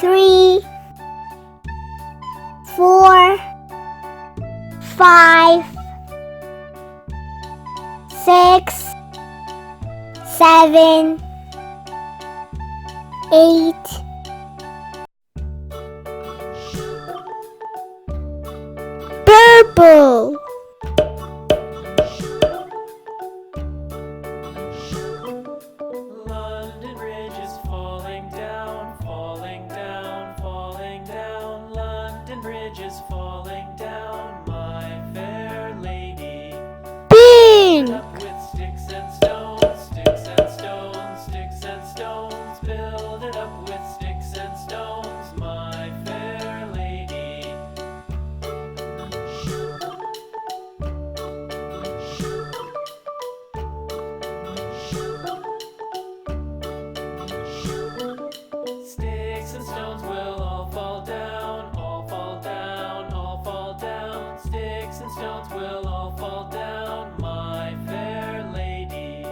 3, 4, 5, 6, 7, 8. Purple. London Bridge is falling down, falling down, falling down. London Bridge is falling down, my fair lady. Pink. Up with sticks and stones, sticks and stones, sticks and stones. Build it up with sticks and stones, my fair lady. Sticks and stones will all fall down, all fall down, all fall down. Sticks and stones will all fall down, my fair lady.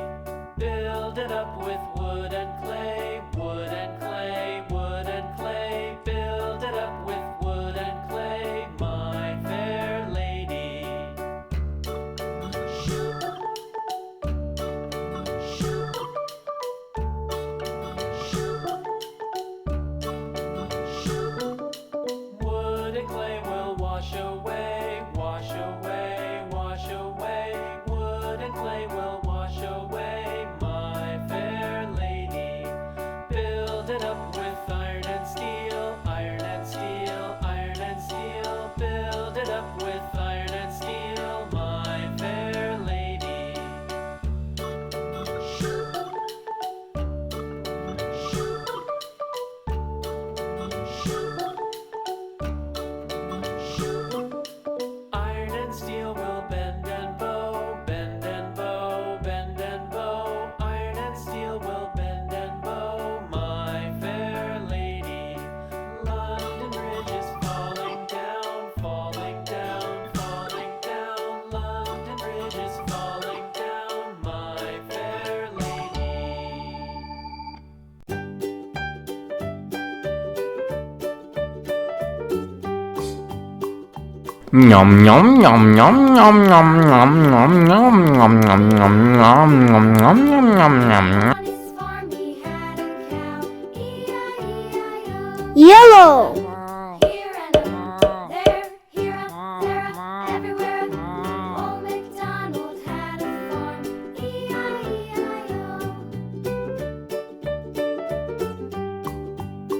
Build it up with wood and clay, wood and clay, wood and clay. Build it up with wood and clay, my fair lady. Wood and clay will wash away, wash away, wash away. Wood and clay will wash away, my fair lady. Build it up with iron and steel, iron and steel, iron and steel. Build it up with iron and steel, my fair lady. Iron and steel will bend and bow, bend and bow, bend and bow. Iron and steel will bend and bow, my fair lady. London Bridge is falling down, falling down, falling down. London Bridge is falling down, my fair lady. Nhom nhom nhom nhom nhom nhom nhom nhom nhom nhom nhom nhom nhom nhom nhom nhom nhom. On his farm he had a cow, E-I-E-I-O. Yellow. Here and there, here there, everywhere. Old MacDonald had a farm, E-I-E-I-O.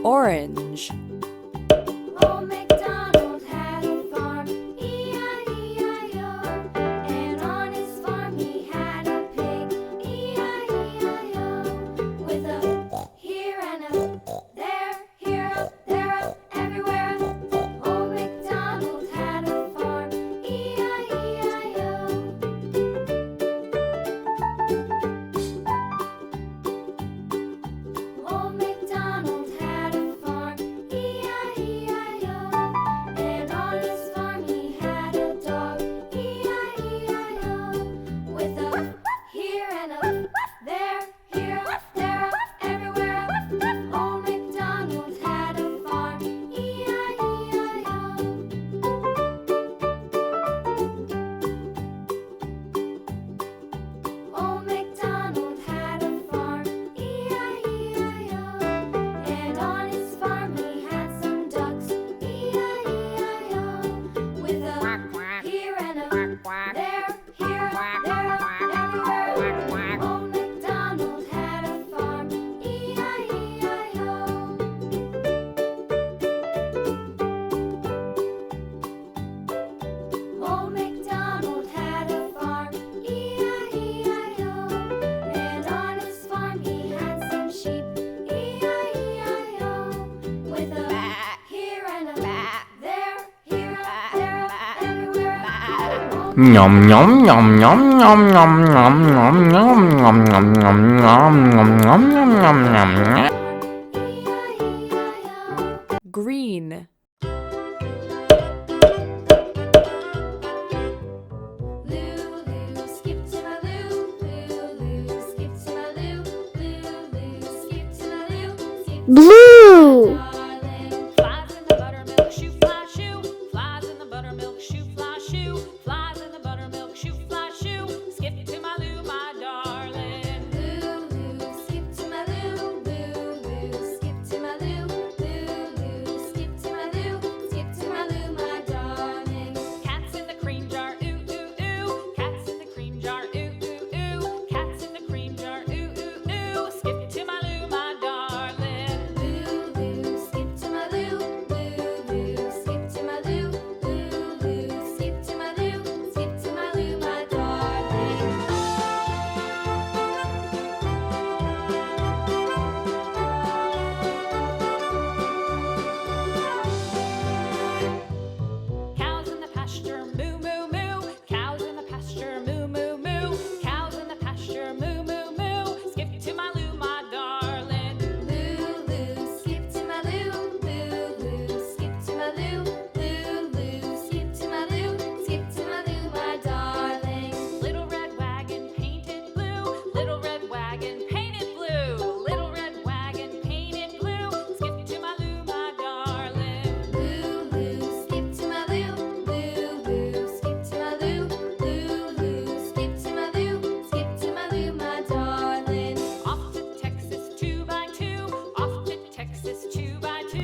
Orange. Old MacDonald had a farm, E-I-E-I-O. And on his farm he had a pig, E-I-E-I-O. With a here and a there, here up, there up, everywhere. Old MacDonald had a farm, E-I-E-I-O. Old MacDonald had a farm, E-I-E-I-O. And on his farm he had a dog, E-I-E-I-O. With a here and a there, here, there, everywhere. Old MacDonald had a farm, E-I-E-I-O. Old MacDonald had a farm, E-I-E-I-O. And on his farm he had some ducks, E-I-E-I-O. With a here and a there, here, there, everywhere. Old MacDonald had a farm, E-I-E-I-O. Old MacDonald had a farm, E-I-E-I-O. And on his farm he had some sheep, E-I-E-I-O. With a here and a there, here, there, everywhere. Nhom nhom nhom nhom nhom nhom nhom nhom nhom nhom nhom nhom nhom nhom nhom nhom nhom. E-I-E-I-O. Green. Lulu, skip to my loo. Lulu, skip to my loo. Lulu, skip to my loo. Skip to Blue. my darling.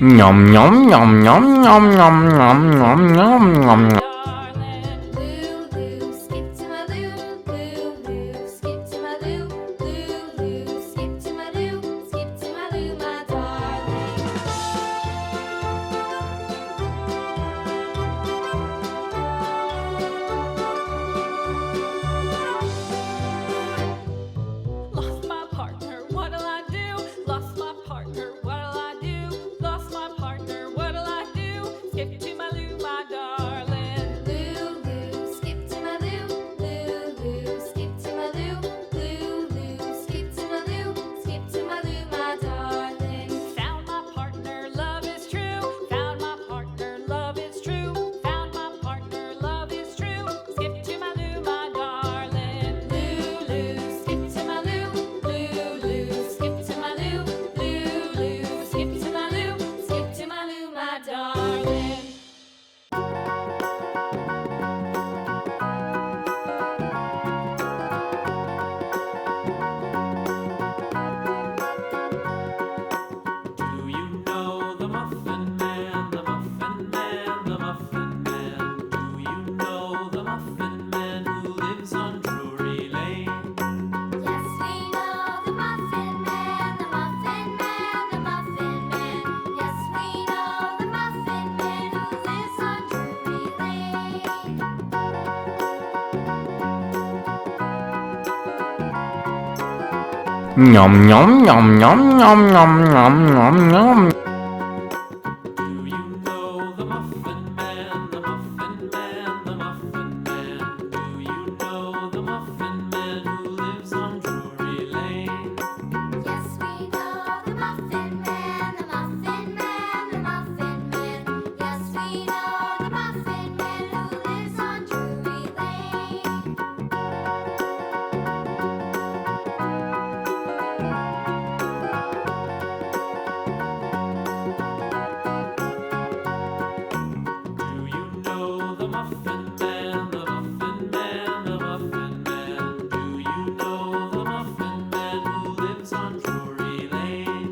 Yum yum yum yum yum yum yum yum yum yum. darling. Lulu, skip to my Lou, Lulu, skip to my Lou, Lulu, skip to my Lou, skip to my Lou, my darling. Lost my partner, what'll I do? Lost my partner, what'll I do? Lost my partner, what'll I do? Skip to my Lou, my darling. Lulu, skip to my Lou, Lulu, skip to my Lou, Lulu, skip to my Lou, skip to my Lou, my darling. Found my partner, love is true. Found my partner, love is true. Found my partner, love is true. Skip to my Lou, my darling. Lulu, skip to my Lou, Lulu, skip to my Lou, Lulu, skip to my Lou, skip to my Lou, my darling. Do you know the Muffin Man, the Muffin Man, the Muffin Man? Do you know the Muffin Man who lives on Drury Lane? Yes, we know the Muffin Man, the Muffin Man, the Muffin Man. Yes, we know the Muffin Man who lives on Drury Lane. Yum yum yum yum yum yum yum yum yum. Do you know the Muffin Man, the Muffin Man, the Muffin Man? Do you know the Muffin Man who lives on Drury Lane? Yes, we know the Muffin Man, the Muffin Man, the Muffin Man. Yes, we know the Muffin Man who lives on Drury Lane. Do you know the Muffin Man, the Muffin Man, the Muffin Man? Do you know the Muffin Man who lives on Drury Lane?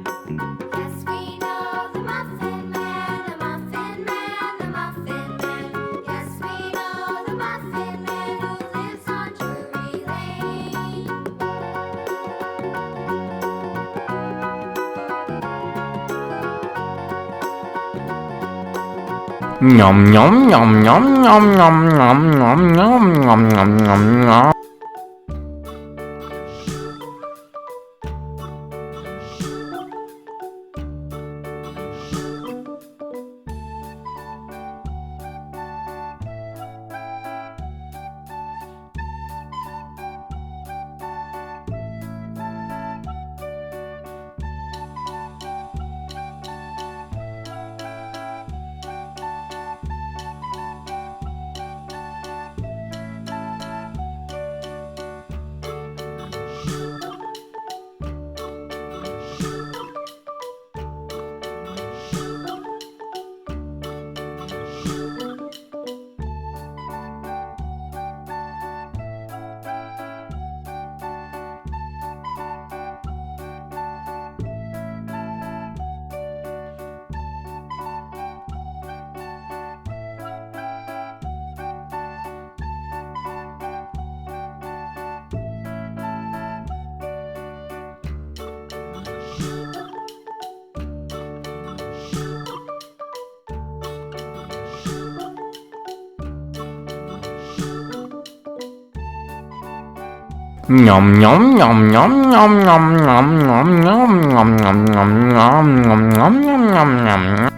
Yes, we know the Muffin Man, the Muffin Man, the Muffin Man. Yes, we know the Muffin Man who lives on Drury Lane. Yum yum yum yum yum yum yum yum yum yum yum yum yum. Yum yum yum yum yum yum yum yum yum yum yum yum yum yum yum yum yum.